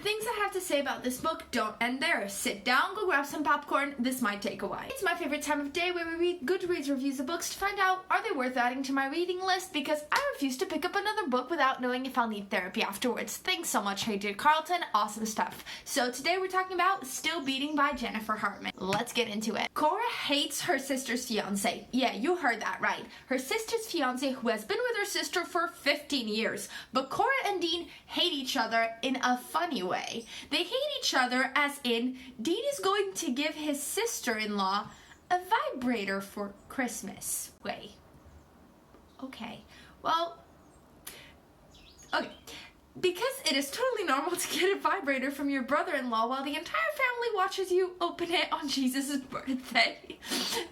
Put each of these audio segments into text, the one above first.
things I have to say about this book don't end there. Sit down, go grab some popcorn, this might take a while. It's my favorite time of day where we read Goodreads reviews of books to find out, are they worth adding to my reading list? Because I refuse to pick up another book without knowing if I'll need therapy afterwards. Thanks so much, Hey Dude Carlton, awesome stuff. So today we're talking about Still Beating by Jennifer Hartmann. Let's get into it. Cora hates her sister's fiance. Yeah, you heard that right. Her sister's fiance who has been with her sister for 15 years. But Cora and Dean hate each other in a funny way. They hate each other as in Dean is going to give his sister-in-law a vibrator for Christmas. Wait. Okay. Well, okay. Because it is totally normal to get a vibrator from your brother-in-law while the entire family watches you open it on Jesus' birthday.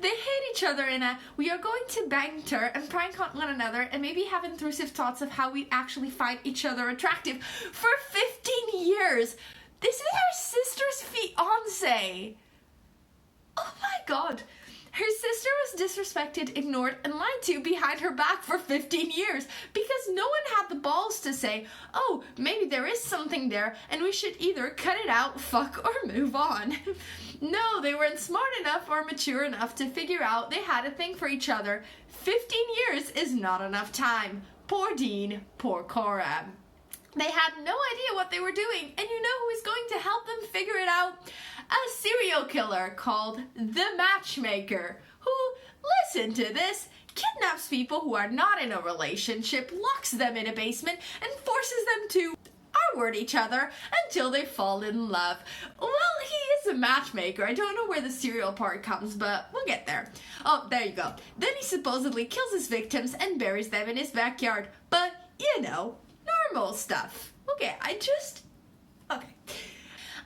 They hate each other in a, we are going to banter and prank on one another and maybe have intrusive thoughts of how we actually find each other attractive for 15 years. This is her sister's fiance. Oh my god. Her sister was disrespected, ignored, and lied to behind her back for 15 years because no one had the balls to say, oh, maybe there is something there and we should either cut it out, fuck, or move on. No, they weren't smart enough or mature enough to figure out they had a thing for each other. 15 years is not enough time. Poor Dean, poor Cora. They had no idea what they were doing, and you know who is going to help them figure it out? A serial killer called the Matchmaker, who, listen to this, kidnaps people who are not in a relationship, locks them in a basement, and forces them to R-word each other until they fall in love. Well, he is a matchmaker. I don't know where the serial part comes, but we'll get there. Oh, there you go. Then he supposedly kills his victims and buries them in his backyard. But, you know, normal stuff. Okay.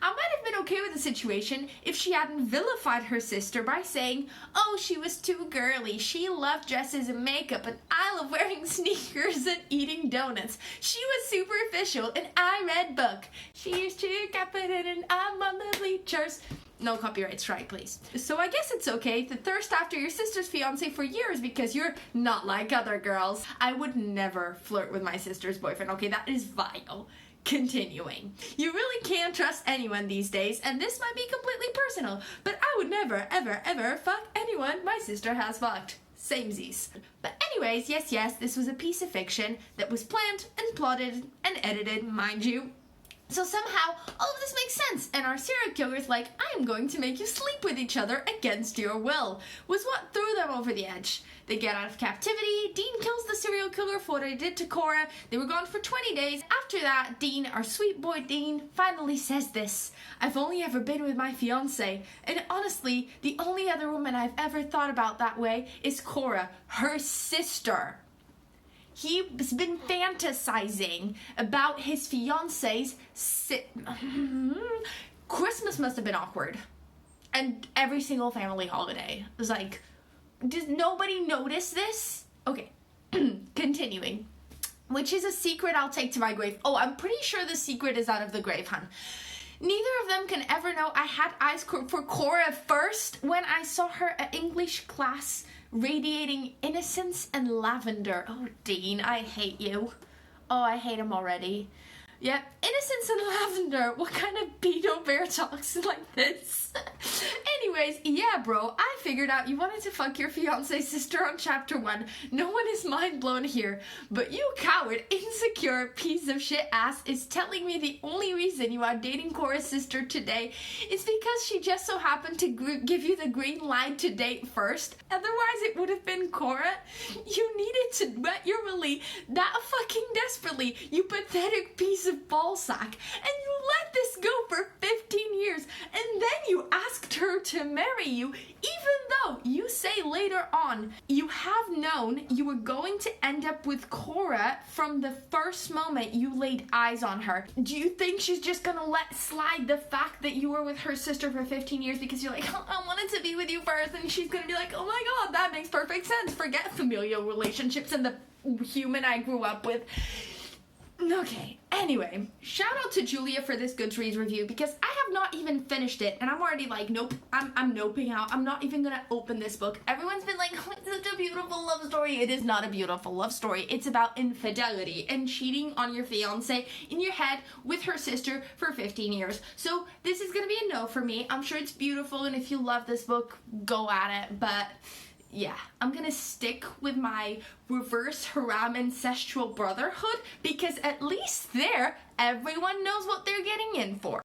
I might have been okay with the situation if she hadn't vilified her sister by saying, oh, she was too girly, she loved dresses and makeup, and I love wearing sneakers and eating donuts. She was superficial, and I read book. She used to cap it in and I'm on the bleachers. No copyright strike, please. So I guess it's okay to thirst after your sister's fiance for years because you're not like other girls. I would never flirt with my sister's boyfriend, okay? That is vile. Continuing. You really can't trust anyone these days, and this might be completely personal, but I would never, ever, ever fuck anyone my sister has fucked. Samesies. But anyways, yes, this was a piece of fiction that was planned and plotted and edited, mind you. So somehow, all of this makes sense, and our serial killer's like, I am going to make you sleep with each other against your will, was what threw them over the edge. They get out of captivity, Dean kills the serial killer for what he did to Cora, they were gone for 20 days. After that, Dean, our sweet boy Dean, finally says this, I've only ever been with my fiance, and honestly, the only other woman I've ever thought about that way is Cora, her sister. He's been fantasizing about his fiance's Christmas must have been awkward. And every single family holiday. It was like, does nobody notice this? Okay, continuing. Which is a secret I'll take to my grave. Oh, I'm pretty sure the secret is out of the grave, hun. Neither of them can ever know I had eyes for Cora first when I saw her at English class radiating innocence and lavender. Oh, Dean, I hate you. Oh, I hate him already. Yep, innocence and lavender. What kind of pedo bear talks like this? Anyways, yeah, bro, I figured out you wanted to fuck your fiance's sister on chapter 1. No one is mind blown here. But you coward, insecure piece of shit ass is telling me the only reason you are dating Cora's sister today is because she just so happened to give you the green light to date first. Otherwise, it would have been Cora. You needed to wet your willy that fucking desperately, you pathetic piece of ballsack, and you let this go for 15 years, and then you asked her to marry you, even though you say later on you have known you were going to end up with Cora from the first moment you laid eyes on her. Do you think she's just gonna let slide the fact that you were with her sister for 15 years because you're like, oh, I wanted to be with you first, and she's gonna be like, oh my god, that makes perfect sense, forget familial relationships and the human I grew up with. Okay, anyway, shout out to Julia for this Goodreads review because I have not even finished it and I'm already like, nope, I'm noping out. I'm not even gonna open this book. Everyone's been like, oh, it's such a beautiful love story. It is not a beautiful love story. It's about infidelity and cheating on your fiance in your head with her sister for 15 years. So this is gonna be a no for me. I'm sure it's beautiful and if you love this book, go at it, but yeah, I'm gonna stick with my reverse harem incestual brotherhood because at least there, everyone knows what they're getting in for.